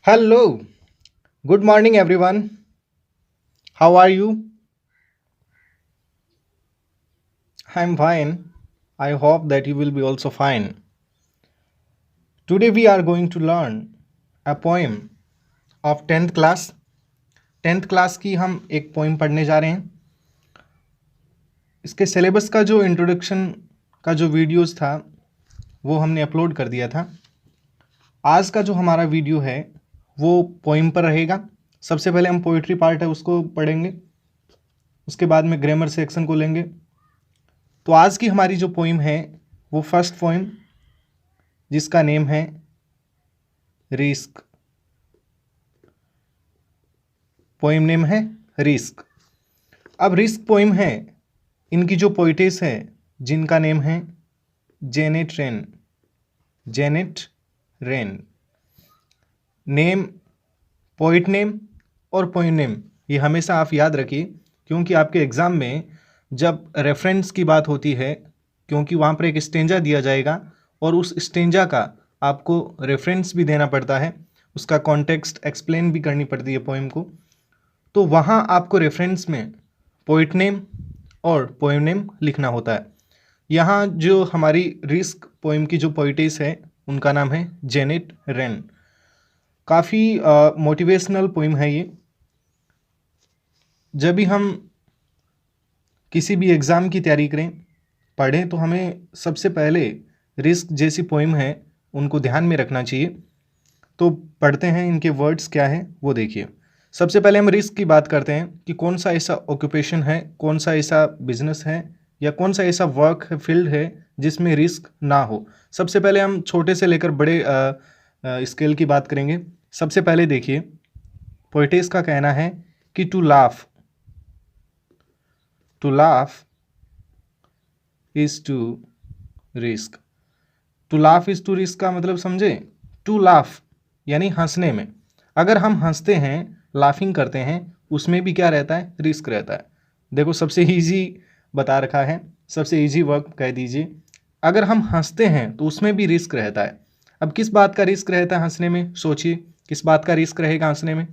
Hello, good morning everyone. How are you? I'm fine. I hope that you will be also fine. Today we are going to learn a poem of 10th class. 10th class की हम एक poem पढ़ने जा रहे हैं. इसके syllabus का जो इंट्रोडक्शन का जो वीडियोस था वो हमने अपलोड कर दिया था. आज का जो हमारा वीडियो है वो पोइम पर रहेगा. सबसे पहले हम पोइट्री पार्ट है उसको पढ़ेंगे, उसके बाद में ग्रामर सेक्शन को लेंगे. तो आज की हमारी जो पोइम है वो फर्स्ट पोइम जिसका नेम है रिस्क. पोइम नेम है रिस्क. अब रिस्क पोइम है, इनकी जो पोइटेस है जिनका नेम है Janet rain. Janet rain. Name, poet name और पोइम नेम ये हमेशा आप याद रखिए, क्योंकि आपके एग्ज़ाम में जब रेफरेंस की बात होती है, क्योंकि वहाँ पर एक स्टेंजा दिया जाएगा और उस स्टेंजा का आपको रेफरेंस भी देना पड़ता है, उसका कॉन्टेक्स्ट एक्सप्लेन भी करनी पड़ती है पोइम को. तो वहाँ आपको रेफरेंस में पोइट नेम और पोइम नेम लिखना होता है. यहाँ जो हमारी रिस्क पोइम की जो पोइटेस है उनका नाम है जेनेट रेन. काफ़ी मोटिवेशनल पोइम है ये. जब भी हम किसी भी एग्ज़ाम की तैयारी करें, पढ़ें, तो हमें सबसे पहले रिस्क जैसी पोइम है उनको ध्यान में रखना चाहिए. तो पढ़ते हैं इनके वर्ड्स क्या हैं वो देखिए. सबसे पहले हम रिस्क की बात करते हैं कि कौन सा ऐसा ऑक्यूपेशन है, कौन सा ऐसा बिजनेस है या कौन सा ऐसा वर्क है, फील्ड है जिसमें रिस्क ना हो. सबसे पहले हम छोटे से लेकर बड़े स्केल की बात करेंगे. सबसे पहले देखिए, पोइटेस का कहना है कि to laugh is to risk. To laugh is to risk का मतलब समझे. टू लाफ यानी हंसने में. अगर हम हंसते हैं, लाफिंग करते हैं, उसमें भी क्या रहता है, रिस्क रहता है. देखो सबसे इजी बता रखा है, सबसे इजी वर्क कह दीजिए. अगर हम हंसते हैं तो उसमें भी रिस्क रहता है. अब किस बात का रिस्क रहता है हंसने में, सोचिए किस बात का रिस्क रहेगा हंसने में.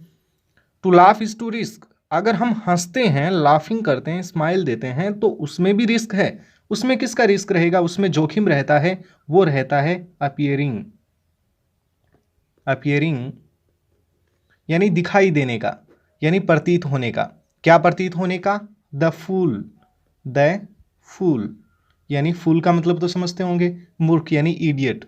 To laugh is to risk. अगर हम हंसते हैं, लाफिंग करते हैं, स्माइल देते हैं, तो उसमें भी रिस्क है. उसमें किसका रिस्क रहेगा, उसमें जोखिम रहता है, वो रहता है अपीयरिंग. अपीयरिंग यानी दिखाई देने का, यानी प्रतीत होने का. क्या प्रतीत होने का, द फूल. द फूल यानी फूल का मतलब तो समझते होंगे, मूर्ख यानी इडियट.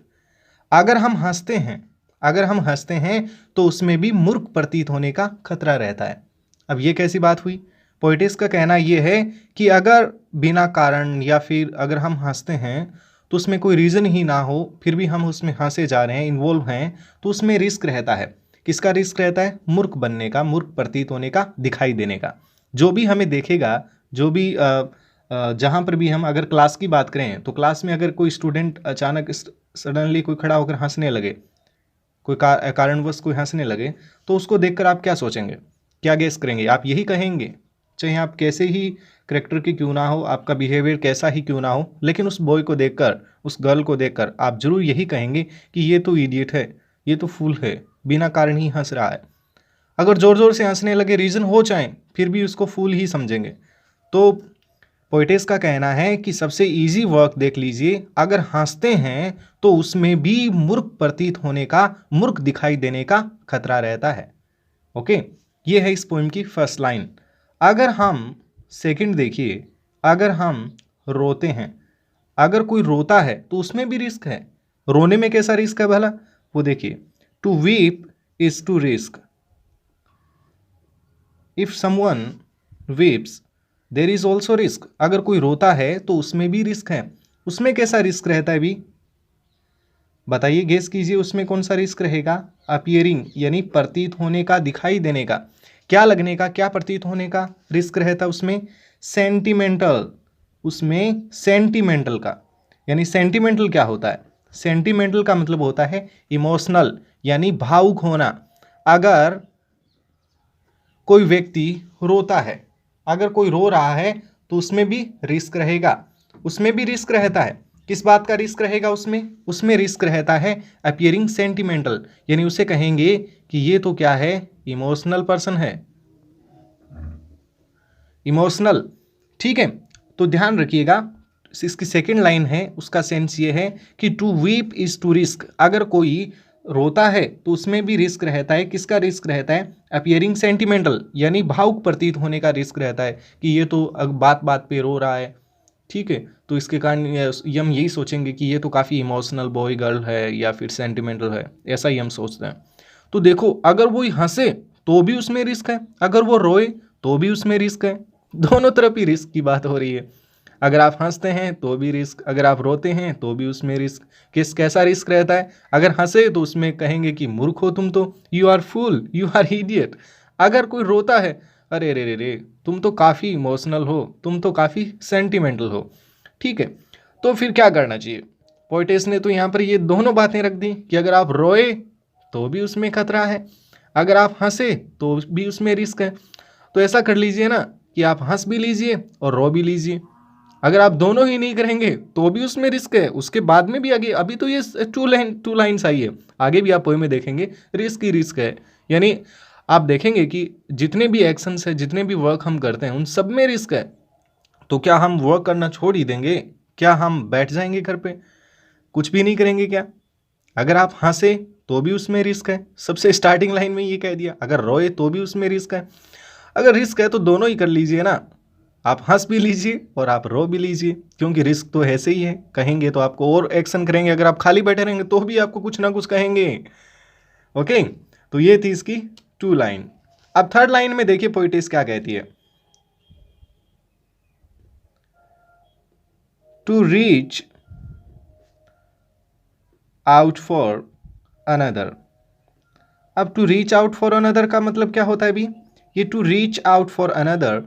अगर हम हंसते हैं, अगर हम हंसते हैं तो उसमें भी मूर्ख प्रतीत होने का खतरा रहता है. अब ये कैसी बात हुई. पोइटिस का कहना यह है कि अगर बिना कारण या फिर अगर हम हंसते हैं तो उसमें कोई रीज़न ही ना हो, फिर भी हम उसमें हंसे जा रहे हैं, इन्वॉल्व हैं, तो उसमें रिस्क रहता है. किसका रिस्क रहता है, मूर्ख बनने का, मूर्ख प्रतीत होने का, दिखाई देने का. जो भी हमें देखेगा, जो भी जहाँ पर भी हम अगर क्लास की बात करें तो क्लास में अगर कोई स्टूडेंट अचानक सडनली कोई खड़ा होकर हंसने लगे, कोई कारणवश कोई हंसने लगे, तो उसको देखकर आप क्या सोचेंगे, क्या गेस करेंगे. आप यही कहेंगे, चाहे आप कैसे ही करेक्टर की क्यों ना हो, आपका बिहेवियर कैसा ही क्यों ना हो, लेकिन उस बॉय को देखकर, उस गर्ल को देखकर आप जरूर यही कहेंगे कि ये तो इडियट है, ये तो फूल है, बिना कारण ही हंस रहा है. अगर ज़ोर ज़ोर से हंसने लगे, रीज़न हो चाहे, फिर भी उसको फूल ही समझेंगे. तो पोइटेस का कहना है कि सबसे इजी वर्क देख लीजिए, अगर हंसते हैं तो उसमें भी मूर्ख प्रतीत होने का, मूर्ख दिखाई देने का खतरा रहता है. ओके, ये है इस पोइम की फर्स्ट लाइन. अगर हम सेकंड देखिए, अगर हम रोते हैं, अगर कोई रोता है तो उसमें भी रिस्क है. रोने में कैसा रिस्क है भला, वो देखिए. To weep is to risk. If someone weeps there is also risk. अगर कोई रोता है तो उसमें भी रिस्क है. उसमें कैसा रिस्क रहता है भी, बताइए, गेस कीजिए, उसमें कौन सा रिस्क रहेगा. अपीयरिंग यानी प्रतीत होने का, दिखाई देने का. क्या लगने का, क्या प्रतीत होने का रिस्क रहता है उसमें, सेंटिमेंटल. उसमें सेंटिमेंटल का, यानी सेंटिमेंटल क्या होता है, सेंटिमेंटल का मतलब होता है इमोशनल, यानी भावुक होना. अगर कोई व्यक्ति रोता है, अगर कोई रो रहा है तो उसमें भी रिस्क रहेगा, उसमें भी रिस्क रहता है. किस बात का रिस्क रहेगा उसमें? उसमें रिस्क रहता है अपियरिंग सेंटिमेंटल, यानी उसे कहेंगे कि ये तो क्या है, इमोशनल पर्सन है, इमोशनल। ठीक है, तो ध्यान रखिएगा, इसकी सेकंड लाइन है, उसका सेंस ये है कि to weep is to risk. अगर कोई रोता है तो उसमें भी रिस्क रहता है। किसका रिस्क रहता है? अपियरिंग सेंटिमेंटल, यानी भावुक प्रतीत होने का रिस्क रहता है कि ये तो बात बात पे रो रहा है। ठीक है, तो इसके कारण हम यही सोचेंगे कि ये तो काफ़ी इमोशनल बॉय गर्ल है या फिर सेंटिमेंटल है, ऐसा ही हम सोचते हैं। तो देखो, अगर वो हंसे तो भी उसमें रिस्क है, अगर वो रोए तो भी उसमें रिस्क है। दोनों तरफ ही रिस्क की बात हो रही है। अगर आप हंसते हैं तो भी रिस्क, अगर आप रोते हैं तो भी उसमें रिस्क। कैसा रिस्क रहता है? अगर हंसे तो उसमें कहेंगे कि मूर्ख हो तुम, तो you are fool, you are idiot. अगर कोई रोता है, अरे रे रे रे, तुम तो काफ़ी इमोशनल हो, तुम तो काफ़ी सेंटिमेंटल हो। ठीक है, तो फिर क्या करना चाहिए? पोइटेस ने तो यहाँ पर ये दोनों बातें रख दी कि अगर आप रोए तो भी उसमें खतरा है, अगर आप हंसे तो भी उसमें रिस्क है। तो ऐसा कर लीजिए ना कि आप हंस भी लीजिए और रो भी लीजिए। अगर आप दोनों ही नहीं करेंगे तो भी उसमें रिस्क है। उसके बाद में भी आगे, अभी तो ये टू लाइन्स आई है, आगे भी आप पोएम में देखेंगे रिस्क ही रिस्क है। यानी आप देखेंगे कि जितने भी एक्शंस है, जितने भी वर्क हम करते हैं, उन सब में रिस्क है। तो क्या हम वर्क करना छोड़ ही देंगे? क्या हम बैठ जाएंगे घर पे, कुछ भी नहीं करेंगे क्या? अगर आप हंसे तो भी उसमें रिस्क है, सबसे स्टार्टिंग लाइन में ये कह दिया। अगर रोए तो भी उसमें रिस्क है। अगर रिस्क है तो दोनों ही कर लीजिए ना, आप हंस भी लीजिए और आप रो भी लीजिए, क्योंकि रिस्क तो ऐसे ही है। कहेंगे तो आपको और एक्शन करेंगे, अगर आप खाली बैठे रहेंगे तो भी आपको कुछ ना कुछ कहेंगे। ओके, तो ये थी इसकी टू लाइन। अब थर्ड लाइन में देखिए पोइटेस क्या कहती है। To reach out for another. अब to reach out for another का मतलब क्या होता है भी? ये to reach out for another,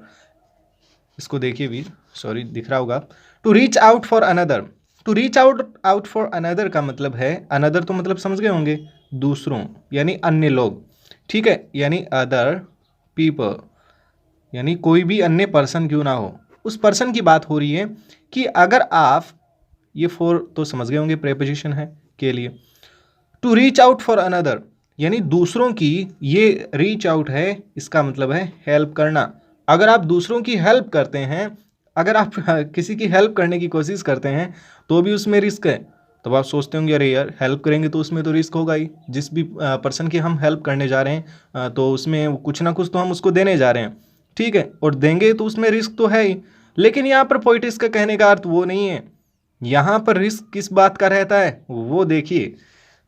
इसको देखिए भी, सॉरी दिख रहा होगा। To reach out for another, to reach out for another का मतलब है, अनदर तो मतलब समझ गए होंगे, दूसरों, यानी अन्य लोग। ठीक है, यानी अदर पीपल, यानी कोई भी अन्य पर्सन क्यों ना हो, उस पर्सन की बात हो रही है। कि अगर आप, ये फॉर तो समझ गए होंगे प्रेपोजिशन है के लिए। To reach out for another यानी दूसरों की, ये रीच आउट है, इसका मतलब है हेल्प करना। अगर आप दूसरों की हेल्प करते हैं, अगर आप किसी की हेल्प करने की कोशिश करते हैं तो भी उसमें रिस्क है। तो आप सोचते होंगे अरे यार हेल्प करेंगे तो उसमें तो रिस्क होगा ही, जिस भी पर्सन की हम हेल्प करने जा रहे हैं तो उसमें कुछ ना कुछ तो हम उसको देने जा रहे हैं। ठीक है, और देंगे तो उसमें रिस्क तो है ही। लेकिन यहाँ पर पोइटिस का कहने का अर्थ वो नहीं है। यहाँ पर रिस्क किस बात का रहता है वो देखिए।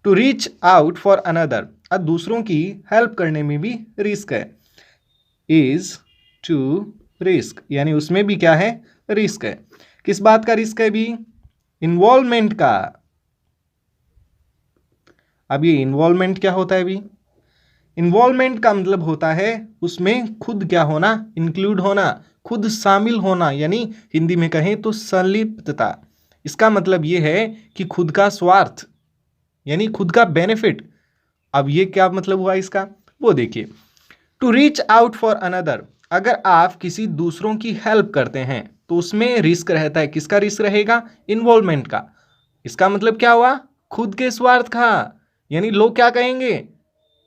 To reach out for another, अब दूसरों की हेल्प करने में भी रिस्क है। इज टू रिस्क, यानी उसमें भी क्या है? रिस्क है। किस बात का रिस्क है भी? इन्वॉल्वमेंट का। अब ये इन्वॉल्वमेंट क्या होता है भी? इन्वॉल्वमेंट का मतलब होता है उसमें खुद क्या होना? इंक्लूड होना, खुद शामिल होना, यानी हिंदी में कहें तो संलिप्तता। इसका मतलब ये है कि खुद का स्वार्थ, यानी खुद का बेनिफिट। अब ये क्या मतलब हुआ इसका, वो देखिए। To reach out for another, अगर आप किसी दूसरों की हेल्प करते हैं तो उसमें रिस्क रहता है। किसका रिस्क रहेगा? इन्वॉल्वमेंट का। इसका मतलब क्या हुआ? खुद के स्वार्थ का। यानी लोग क्या कहेंगे?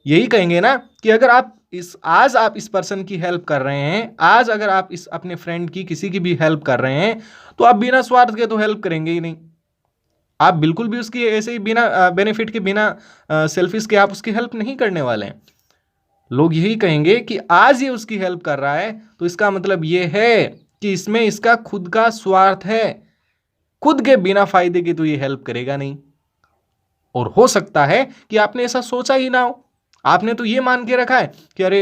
यही कहेंगे ना कि अगर आप आज आप इस पर्सन की हेल्प कर रहे हैं, आज अगर आप इस अपने फ्रेंड की किसी की भी हेल्प कर रहे हैं तो आप बिना स्वार्थ के तो हेल्प करेंगे ही नहीं। आप बिल्कुल भी उसकी ऐसे ही बिना बेनिफिट के, बिना सेल्फिश के आप उसकी हेल्प नहीं करने वाले हैं। लोग यही कहेंगे कि आज ये उसकी हेल्प कर रहा है तो इसका मतलब ये है कि इसमें इसका खुद का स्वार्थ है। खुद के बिना फायदे के तो ये हेल्प करेगा नहीं। और हो सकता है कि आपने ऐसा सोचा ही ना हो, आपने तो ये मान के रखा है कि अरे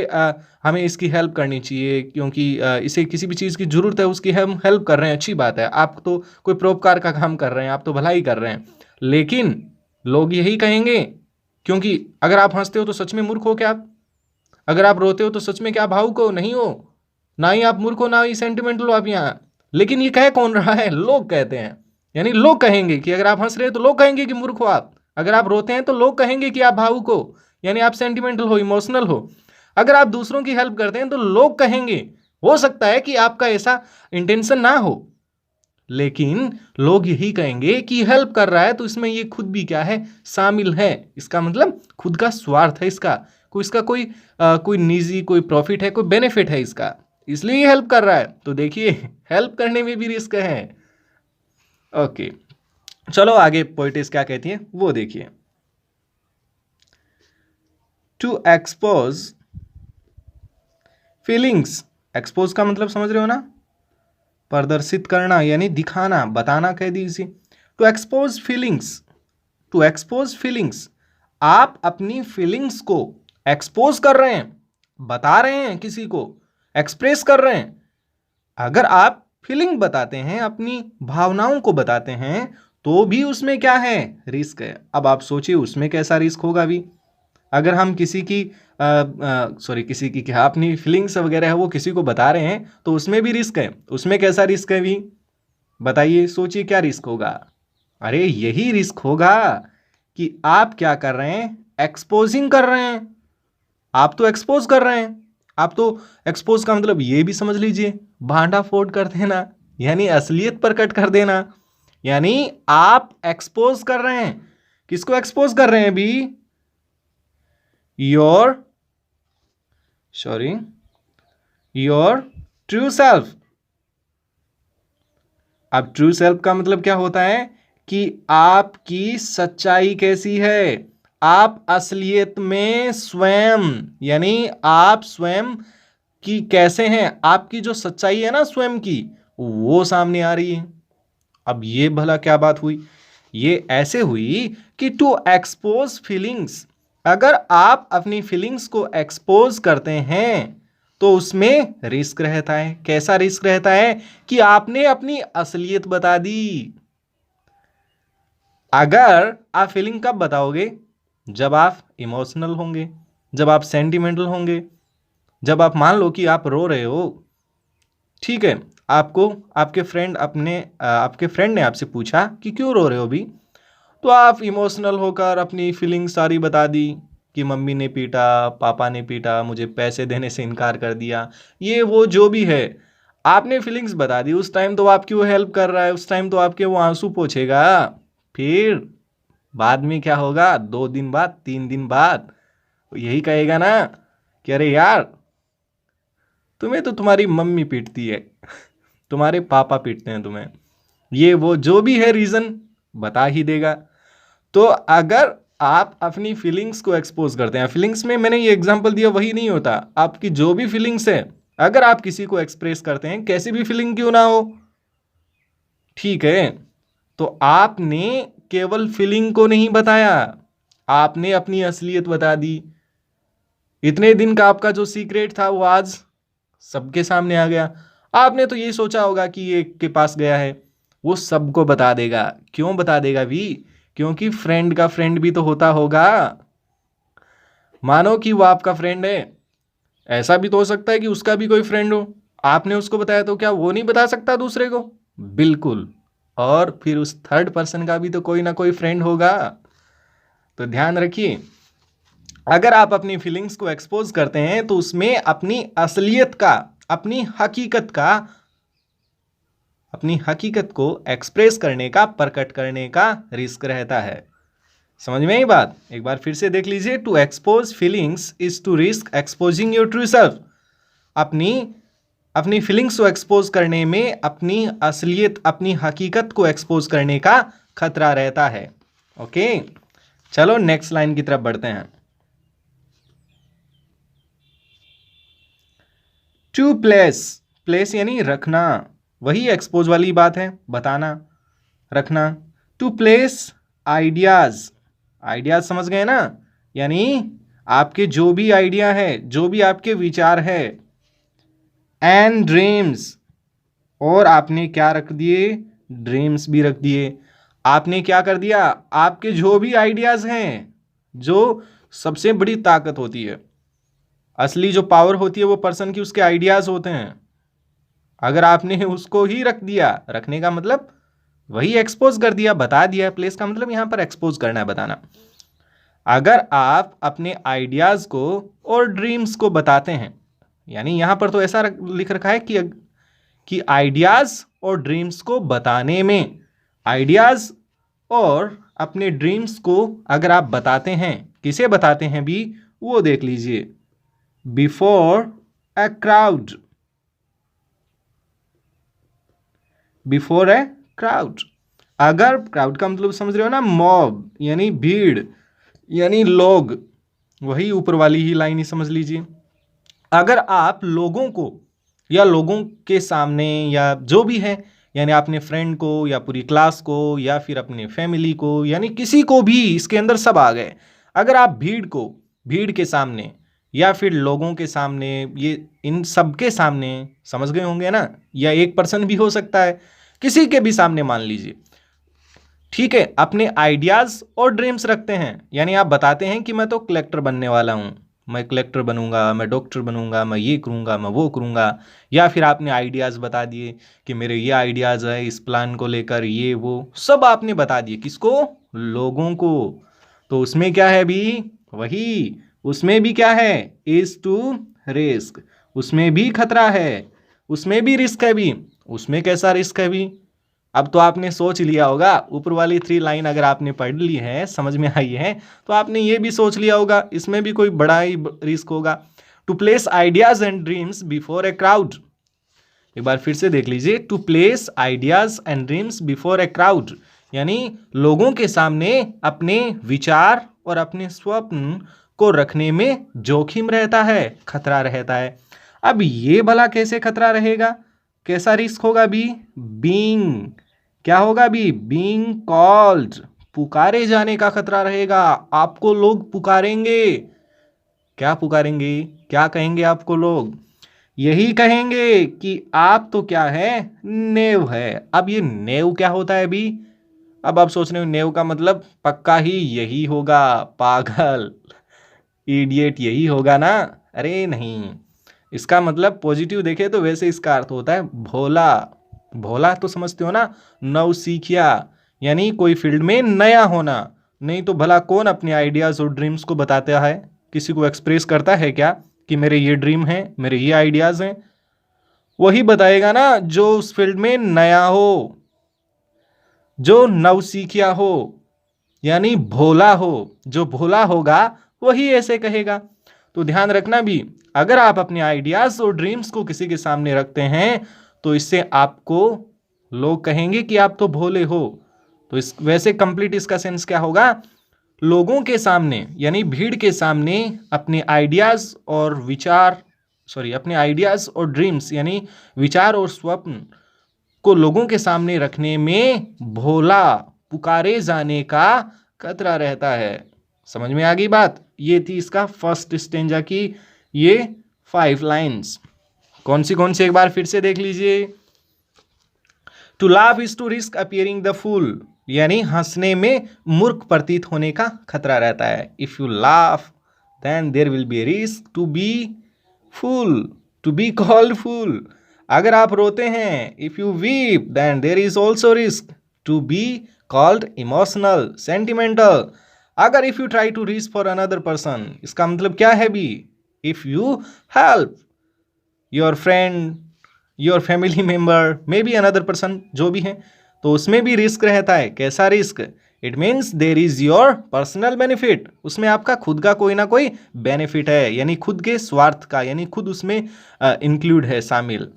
हमें इसकी हेल्प करनी चाहिए क्योंकि इसे किसी भी चीज़ की ज़रूरत है, उसकी हम हेल्प कर रहे हैं, अच्छी बात है, आप तो कोई परोपकार का काम कर रहे हैं, आप तो भलाई कर रहे हैं। लेकिन लोग यही कहेंगे, क्योंकि अगर आप हंसते हो तो सच में मूर्ख हो क्या आप? अगर आप रोते हो तो सच में क्या भावुक हो? नहीं हो। ना ही आप मूर्ख हो, ना ही सेंटिमेंटल हो आप यहाँ। लेकिन ये कह कौन रहा है? लोग कहते हैं। यानी लोग कहेंगे कि अगर आप हंस रहे हो तो लोग कहेंगे कि मूर्ख हो आप। अगर आप रोते हैं तो लोग कहेंगे कि आप भावुक हो, यानी आप सेंटिमेंटल हो, इमोशनल हो। अगर आप दूसरों की हेल्प करते हैं तो लोग कहेंगे। हो सकता है कि आपका ऐसा इंटेंशन ना हो, लेकिन लोग यही कहेंगे कि हेल्प कर रहा है तो इसमें ये खुद भी क्या है, शामिल है। इसका मतलब खुद का स्वार्थ है, इसका कोई निजी कोई प्रॉफिट है, कोई बेनिफिट है इसका, इसलिए ये हेल्प कर रहा है। तो देखिए हेल्प करने में भी रिस्क है। ओके, चलो आगे पोइटिस क्या कहती है वो देखिए। टू एक्सपोज फीलिंग्स, एक्सपोज का मतलब समझ रहे हो ना, प्रदर्शित करना यानी दिखाना, बताना कह दीजिए। To expose feelings, to expose feelings, आप अपनी फीलिंग्स को एक्सपोज कर रहे हैं, बता रहे हैं, किसी को एक्सप्रेस कर रहे हैं। अगर आप फीलिंग बताते हैं, अपनी भावनाओं को बताते हैं, तो भी उसमें क्या है, रिस्क है। अब आप सोचिए उसमें कैसा रिस्क होगा भी। अगर हम किसी की किसी की क्या अपनी फीलिंग्स वगैरह है वो किसी को बता रहे हैं, तो उसमें भी रिस्क है। उसमें कैसा रिस्क है भी, बताइए, सोचिए क्या रिस्क होगा। अरे यही रिस्क होगा कि आप क्या कर रहे हैं, एक्सपोजिंग कर रहे हैं। आप तो एक्सपोज कर रहे हैं। आप तो एक्सपोज का मतलब ये भी समझ लीजिए, भांडा फोड़ कर देना, यानी असलियत प्रकट कर देना। यानी आप एक्सपोज कर रहे हैं। किसको एक्सपोज कर रहे हैं भी, योर ट्रू सेल्फ। अब ट्रू सेल्फ का मतलब क्या होता है कि आपकी सच्चाई कैसी है, आप असलियत में स्वयं, यानी आप स्वयं की कैसे हैं, आपकी जो सच्चाई है ना स्वयं की, वो सामने आ रही है। अब ये भला क्या बात हुई, ये ऐसे हुई कि टू एक्सपोज फीलिंग्स, अगर आप अपनी फीलिंग्स को एक्सपोज करते हैं तो उसमें रिस्क रहता है। कैसा रिस्क रहता है कि आपने अपनी असलियत बता दी। अगर आप फीलिंग कब बताओगे, जब आप इमोशनल होंगे, जब आप सेंटिमेंटल होंगे, जब आप मान लो कि आप रो रहे हो, ठीक है, आपको आपके फ्रेंड ने आपसे पूछा कि क्यों रो रहे हो भी, तो आप इमोशनल होकर अपनी फीलिंग सारी बता दी कि मम्मी ने पीटा, पापा ने पीटा, मुझे पैसे देने से इनकार कर दिया, ये वो जो भी है, आपने फीलिंग्स बता दी। उस टाइम तो आपकी वो हेल्प कर रहा है, उस टाइम तो आपके वो आंसू पोंछेगा। फिर बाद में क्या होगा, 2 दिन बाद, 3 दिन बाद यही कहेगा ना कि अरे यार, तुम्हें तो तुम्हारी मम्मी पीटती है, तुम्हारे पापा पीटते हैं तुम्हें, ये वो जो भी है रीज़न बता ही देगा। तो अगर आप अपनी फीलिंग्स को एक्सपोज करते हैं, फीलिंग्स में मैंने ये एग्जांपल दिया वही नहीं होता, आपकी जो भी फीलिंग्स है, अगर आप किसी को एक्सप्रेस करते हैं, कैसी भी फीलिंग क्यों ना हो, ठीक है, तो आपने केवल फीलिंग को नहीं बताया, आपने अपनी असलियत बता दी। इतने दिन का आपका जो सीक्रेट था वो आज सबके सामने आ गया। आपने तो ये सोचा होगा कि ये के पास गया है, वो सबको बता देगा। क्यों बता देगा भी, क्योंकि फ्रेंड का फ्रेंड भी तो होता होगा। मानो कि वो आपका फ्रेंड है, ऐसा भी तो हो सकता है कि उसका भी कोई फ्रेंड हो, आपने उसको बताया तो क्या वो नहीं बता सकता दूसरे को, बिल्कुल। और फिर उस थर्ड पर्सन का भी तो कोई ना कोई फ्रेंड होगा। तो ध्यान रखिए, अगर आप अपनी फीलिंग्स को एक्सपोज करते हैं तो उसमें अपनी असलियत का, अपनी हकीकत को एक्सप्रेस करने का, प्रकट करने का रिस्क रहता है। समझ में आई बात, एक बार फिर से देख लीजिए। To expose feelings is to risk exposing your true self. अपनी फीलिंग्स को एक्सपोज करने में अपनी असलियत, अपनी हकीकत को एक्सपोज करने का खतरा रहता है। ओके, चलो नेक्स्ट लाइन की तरफ बढ़ते हैं। टू प्लेस यानी रखना, वही एक्सपोज वाली बात है, बताना, रखना। टू प्लेस आइडियाज समझ गए ना, यानी आपके जो भी आइडिया है, जो भी आपके विचार है, एंड ड्रीम्स, और आपने क्या रख दिए, ड्रीम्स भी रख दिए। आपने क्या कर दिया, आपके जो भी आइडियाज हैं, जो सबसे बड़ी ताकत होती है, असली जो पावर होती है वो पर्सन की उसके आइडियाज होते हैं, अगर आपने उसको ही रख दिया, रखने का मतलब वही एक्सपोज कर दिया, बता दिया। प्लेस का मतलब यहां पर एक्सपोज करना है, बताना। अगर आप अपने आइडियाज को और ड्रीम्स को बताते हैं, यानी यहां पर तो ऐसा लिख रखा है कि आइडियाज और ड्रीम्स को बताने में। आइडियाज़ और अपने ड्रीम्स को अगर आप बताते हैं, किसे बताते हैं भी, वो देख लीजिए। Before a crowd, before a crowd. अगर क्राउड का मतलब समझ रहे हो ना, मॉब यानी भीड़ यानी लोग, वही ऊपर वाली ही लाइन ही समझ लीजिए। अगर आप लोगों को या लोगों के सामने या जो भी है, यानी अपने फ्रेंड को या पूरी क्लास को या फिर अपने फैमिली को, यानी किसी को भी, इसके अंदर सब आ गए। अगर आप भीड़ को, भीड़ के सामने या फिर लोगों के सामने, ये इन सब के सामने, समझ गए होंगे ना, या एक पर्सन भी हो सकता है, किसी के भी सामने मान लीजिए, ठीक है, अपने आइडियाज़ और ड्रीम्स रखते हैं। यानी आप बताते हैं कि मैं तो कलेक्टर बनने वाला हूँ, मैं कलेक्टर बनूंगा, मैं डॉक्टर बनूंगा, मैं ये करूंगा, मैं वो करूंगा। या फिर आपने आइडियाज़ बता दिए कि मेरे ये आइडियाज़ है इस प्लान को लेकर, ये वो सब आपने बता दिए। किसको? लोगों को। तो उसमें क्या है भी? वही, उसमें भी क्या है? इज टू रिस्क, उसमें भी खतरा है, उसमें भी रिस्क है भी। उसमें कैसा रिस्क है भी? अब तो आपने सोच लिया होगा, ऊपर वाली 3 लाइन अगर आपने पढ़ ली है, समझ में आई है, तो आपने ये भी सोच लिया होगा इसमें भी कोई बड़ा ही रिस्क होगा। To place ideas and dreams before a crowd, एक बार फिर से देख लीजिए। To place ideas and dreams before a crowd, यानी लोगों के सामने अपने विचार और अपने स्वप्न को रखने में जोखिम रहता है, खतरा रहता है। अब ये भला कैसे खतरा रहेगा, कैसा रिस्क होगा भी? बीइंग, क्या होगा भी? बीइंग कॉल्ड, पुकारे जाने का खतरा रहेगा। आपको लोग पुकारेंगे। क्या पुकारेंगे? क्या कहेंगे आपको लोग? यही कहेंगे कि आप तो क्या है, नेव है। अब ये नेव क्या होता है भी? अब आप सोच रहे हो नेव का मतलब पक्का ही यही होगा, पागल, इडियट, यही होगा ना? अरे नहीं, इसका मतलब पॉजिटिव देखे तो वैसे इसका अर्थ होता है भोला। भोला तो समझते हो ना, नवसीखिया, यानी कोई फील्ड में नया होना। नहीं तो भला कौन अपने आइडियाज़ और ड्रीम्स को बताता है, किसी को एक्सप्रेस करता है क्या कि मेरे ये ड्रीम हैं, मेरे ये आइडियाज़ हैं? वही बताएगा ना जो उस फील्ड में नया हो, जो नवसीखिया हो, यानी भोला हो। जो भोला होगा वही ऐसे कहेगा। तो ध्यान रखना भी, अगर आप अपने आइडियाज़ और ड्रीम्स को किसी के सामने रखते हैं तो इससे आपको लोग कहेंगे कि आप तो भोले हो। तो इस वैसे कंप्लीट इसका सेंस क्या होगा? लोगों के सामने यानी भीड़ के सामने अपने आइडियाज़ और विचार, सॉरी, अपने आइडियाज़ और ड्रीम्स यानी विचार और स्वप्न को लोगों के सामने रखने में भोला, पुकारे जाने का खतरा रहता है। समझ में आ गई बात? ये थी इसका फर्स्ट स्टेंजा की ये 5 लाइन्स। कौन सी एक बार फिर से देख लीजिए। To laugh is to risk appearing the fool, यानी हंसने में मूर्ख प्रतीत होने का खतरा रहता है। If you laugh then there will be risk to be fool, to be called fool. अगर आप रोते हैं, if you weep then there is also risk to be called emotional, sentimental. अगर if you try to reach for another person, इसका मतलब क्या है भी? If you help your friend, your family member, may be another person, जो भी है, तो उसमें भी रिस्क रहता है। कैसा risk? It means there is your personal benefit, उसमें आपका खुद का कोई ना कोई बेनिफिट है, यानी खुद के स्वार्थ का, यानी खुद उसमें इंक्लूड है, शामिल।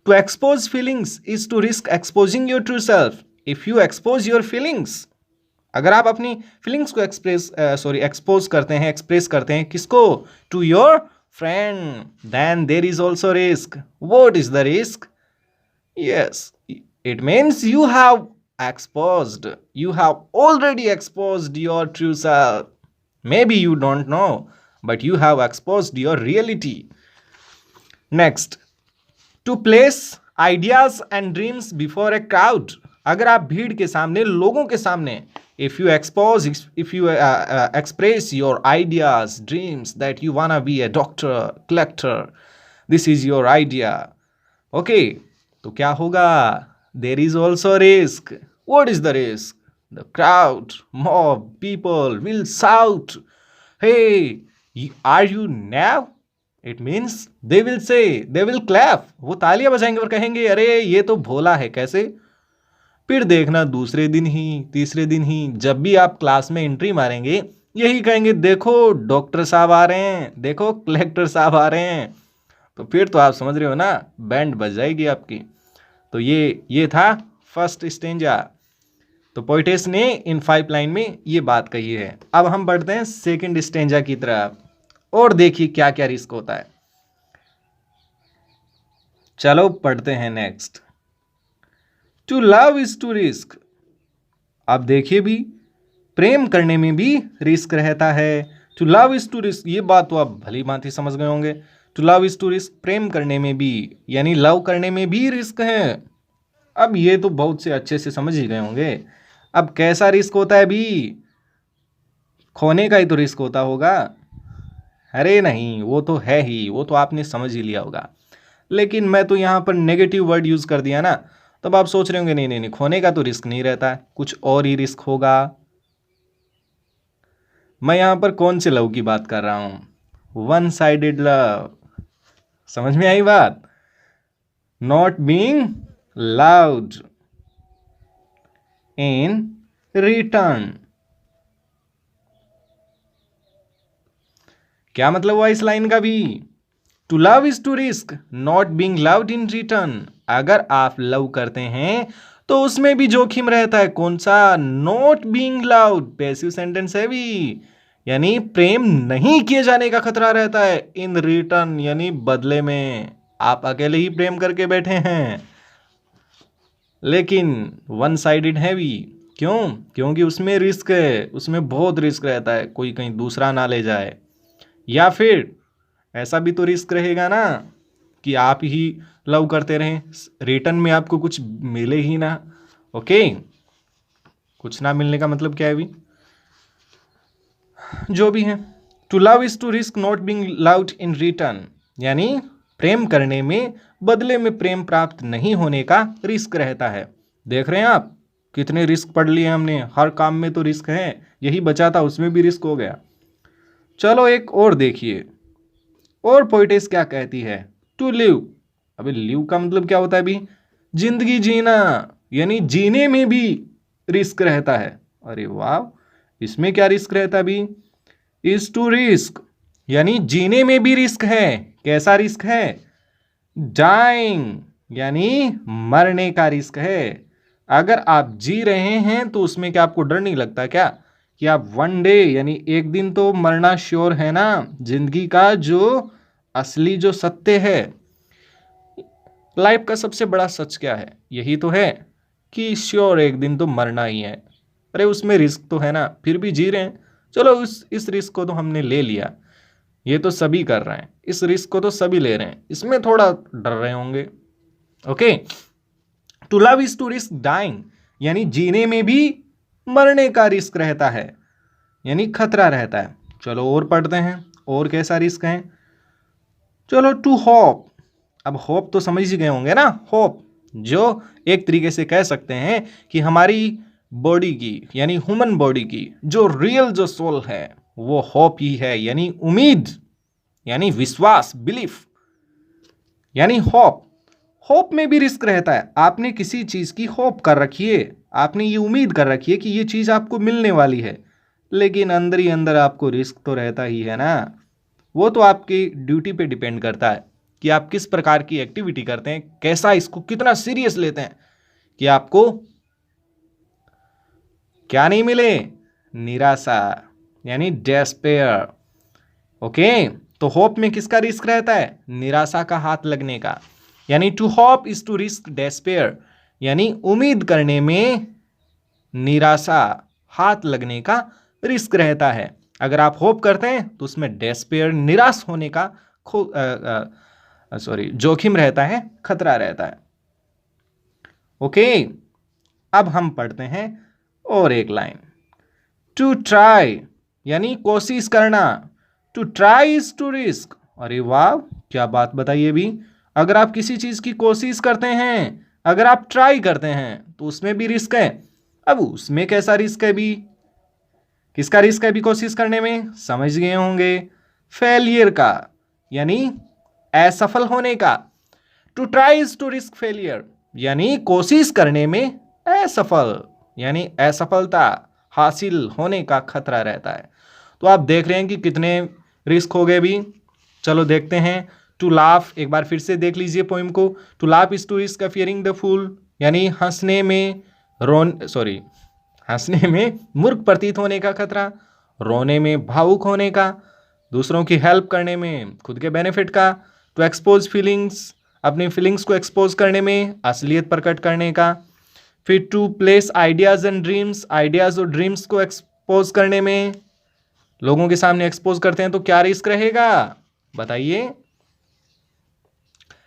To expose feelings is to risk exposing your true self. If you expose your feelings, अगर आप अपनी फीलिंग्स को एक्सपोज करते हैं, एक्सप्रेस करते हैं, किसको? To your friend, then there is also risk. What is the risk? Yes, it means you have already exposed your true self. Maybe you don't know, but you have exposed your reality. Next, to place ideas and dreams before a crowd. अगर आप भीड़ के सामने, लोगों के सामने, if you express your ideas, dreams, that you wanna be a doctor, collector, this is your idea, okay, तो क्या होगा? There is also risk. What is the risk? The crowd, mob, people will shout, hey, are you now? It means they will say, they will clap, वो तालियां बजाएंगे और कहेंगे अरे ये तो भोला है। कैसे? फिर देखना दूसरे दिन ही, तीसरे दिन ही, जब भी आप क्लास में एंट्री मारेंगे यही कहेंगे, देखो डॉक्टर साहब आ रहे हैं, देखो कलेक्टर साहब आ रहे हैं। तो फिर तो आप समझ रहे हो ना, बैंड बज जाएगी आपकी। तो ये था फर्स्ट स्टेंजा। तो पोइटेस ने इन 5 लाइन में ये बात कही है। अब हम बढ़ते हैं सेकंड स्टेंजा की तरफ और देखिए क्या क्या रिस्क होता है। चलो पढ़ते हैं next. To love is to risk. अब देखिए भी, प्रेम करने में भी रिस्क रहता है। To love is to risk, ये बात तो आप भली भांति समझ गए होंगे। To love is to risk, प्रेम करने में भी यानी लव करने में भी रिस्क है। अब ये तो बहुत से अच्छे से समझ ही गए होंगे। अब कैसा रिस्क होता है भी? खोने का ही तो रिस्क होता होगा। अरे नहीं, वो तो है ही, वो तो आपने समझ ही लिया होगा। लेकिन मैं तो यहाँ पर नेगेटिव वर्ड यूज़ कर दिया ना, तब आप सोच रहे होंगे नहीं नहीं नहीं, खोने का तो रिस्क नहीं रहता है, कुछ और ही रिस्क होगा। मैं यहाँ पर कौन से लव की बात कर रहा हूँ? One sided love. समझ में आई बात? Not being loved in return. क्या मतलब हुआ इस लाइन का भी? To love is to risk not being loved in return. अगर आप लव करते हैं तो उसमें भी जोखिम रहता है। कौन सा? Not being loved, passive sentence है भी, यानी प्रेम नहीं किए जाने का खतरा रहता है। इन रिटर्न यानी बदले में, आप अकेले ही प्रेम करके बैठे हैं लेकिन वन साइडेड है भी। क्यों? क्योंकि उसमें रिस्क है, उसमें बहुत रिस्क रहता है, कोई कहीं दूसरा ना ले जाए, या फिर ऐसा भी तो रिस्क रहेगा ना कि आप ही लव करते रहें, रिटर्न में आपको कुछ मिले ही ना। ओके, कुछ ना मिलने का मतलब क्या है भी? जो भी है, to love is to risk not being loved in return, यानी प्रेम करने में बदले में प्रेम प्राप्त नहीं होने का रिस्क रहता है। देख रहे हैं आप कितने रिस्क पढ़ लिए हमने, हर काम में तो रिस्क है, यही बचा था उसमें भी रिस्क हो गया। चलो एक और देखिए, और पोइटेस क्या कहती है? To live. अबे लिव का मतलब क्या होता है भी? जिंदगी जीना, यानी जीने में भी रिस्क रहता है। अरे वाह, इसमें क्या रिस्क रहता है भी? इज टू रिस्क, यानी जीने में भी रिस्क है। कैसा रिस्क है? डाइंग, यानी मरने का रिस्क है। अगर आप जी रहे हैं तो उसमें क्या आपको डर नहीं लगता क्या कि आप वन डे यानी एक दिन तो मरना श्योर है ना? जिंदगी का जो असली जो सत्य है, लाइफ का सबसे बड़ा सच क्या है? यही तो है कि श्योर एक दिन तो मरना ही है। अरे उसमें रिस्क तो है ना, फिर भी जी रहे हैं। चलो इस रिस्क को तो हमने ले लिया, ये तो सभी कर रहे हैं, इस रिस्क को तो सभी ले रहे हैं, इसमें थोड़ा डर रहे होंगे। Okay, to love is to risk dying, यानी जीने में भी मरने का रिस्क रहता है, यानी खतरा रहता है। चलो और पढ़ते हैं, और कैसा रिस्क है। चलो टू होप। अब होप तो समझ ही गए होंगे ना, होप जो एक तरीके से कह सकते हैं कि हमारी बॉडी की यानी ह्यूमन बॉडी की जो रियल जो सोल है वो होप ही है, यानी उम्मीद, यानी विश्वास, बिलीफ, यानी होप। होप में भी रिस्क रहता है। आपने किसी चीज़ की होप कर रखी है, आपने ये उम्मीद कर रखी है कि ये चीज़ आपको मिलने वाली है, लेकिन अंदर ही अंदर आपको रिस्क तो रहता ही है ना। वो तो आपकी ड्यूटी पे डिपेंड करता है कि आप किस प्रकार की एक्टिविटी करते हैं, कैसा इसको कितना सीरियस लेते हैं कि आपको क्या नहीं मिले? निराशा, यानी डेस्पेयर। ओके, तो होप में किसका रिस्क रहता है? निराशा का हाथ लगने का, यानी to hope is to risk despair, यानी उम्मीद करने में निराशा, हाथ लगने का रिस्क रहता है। अगर आप होप करते हैं तो उसमें डेस्पेयर, निराश होने का जोखिम रहता है, खतरा रहता है। ओके, अब हम पढ़ते हैं और एक लाइन। टू ट्राई, यानी कोशिश करना। To try is to risk. अरे वाह, क्या बात बताइए भी। अगर आप किसी चीज़ की कोशिश करते हैं, अगर आप ट्राई करते हैं तो उसमें भी रिस्क है। अब उसमें कैसा रिस्क है भी? किसका रिस्क है भी कोशिश करने में? समझ गए होंगे, फेलियर का, यानी असफल होने का। To try is to risk failure, यानी कोशिश करने में असफल, यानी असफलता हासिल होने का खतरा रहता है। तो आप देख रहे हैं कि कितने रिस्क हो गए भी। चलो देखते हैं। टू लाफ, एक बार फिर से देख लीजिए पोइम को। To laugh is to risk fearing the fool, यानी हंसने में हंसने में मूर्ख प्रतीत होने का खतरा, रोने में भावुक होने का, दूसरों की हेल्प करने में खुद के बेनिफिट का। टू एक्सपोज फीलिंग्स, अपनी फीलिंग्स को एक्सपोज करने में असलियत प्रकट करने का। फिर to place ideas and dreams, ideas और ड्रीम्स को एक्सपोज करने में, लोगों के सामने एक्सपोज करते हैं तो क्या रिस्क रहेगा बताइए।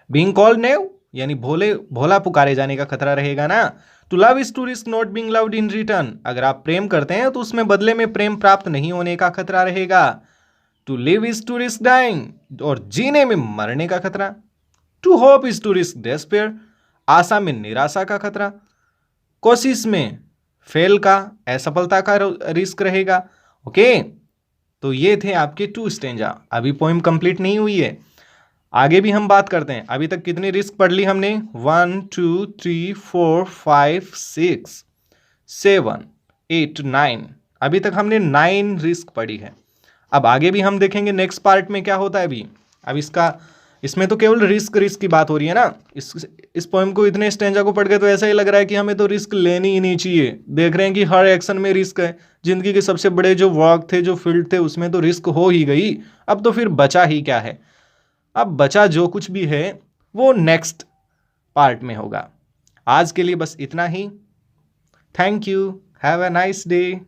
बीइंग कॉल्ड नेव, यानी भोला पुकारे जाने का खतरा रहेगा ना। To love is to risk not being loved in return, अगर आप प्रेम करते हैं तो उसमें बदले में प्रेम प्राप्त नहीं होने का खतरा रहेगा। To live is to risk dying, और जीने में मरने का खतरा। To hope is to risk despair, आशा में निराशा का खतरा। कोशिश में फेल का, असफलता का रिस्क रहेगा। ओके, तो ये थे आपके 2 स्टेंजा। अभी पोइम कंप्लीट नहीं हुई है, आगे भी हम बात करते हैं। अभी तक कितनी रिस्क पढ़ ली हमने? 1 2 3 4 5 6 7 8 9, अभी तक हमने 9 रिस्क पढ़ी है। अब आगे भी हम देखेंगे नेक्स्ट पार्ट में क्या होता है अभी। अब इसमें तो केवल रिस्क की बात हो रही है ना। इस पोएम को, इतने स्टेंजा को पढ़ के तो ऐसा ही लग रहा है कि हमें तो रिस्क लेनी ही नहीं चाहिए। देख रहे हैं कि हर एक्शन में रिस्क है। जिंदगी के सबसे बड़े जो वर्क थे, जो फील्ड थे, उसमें तो रिस्क हो ही गई। अब तो फिर बचा ही क्या है। अब बचा जो कुछ भी है वो नेक्स्ट पार्ट में होगा। आज के लिए बस इतना ही। Thank you, have a nice day.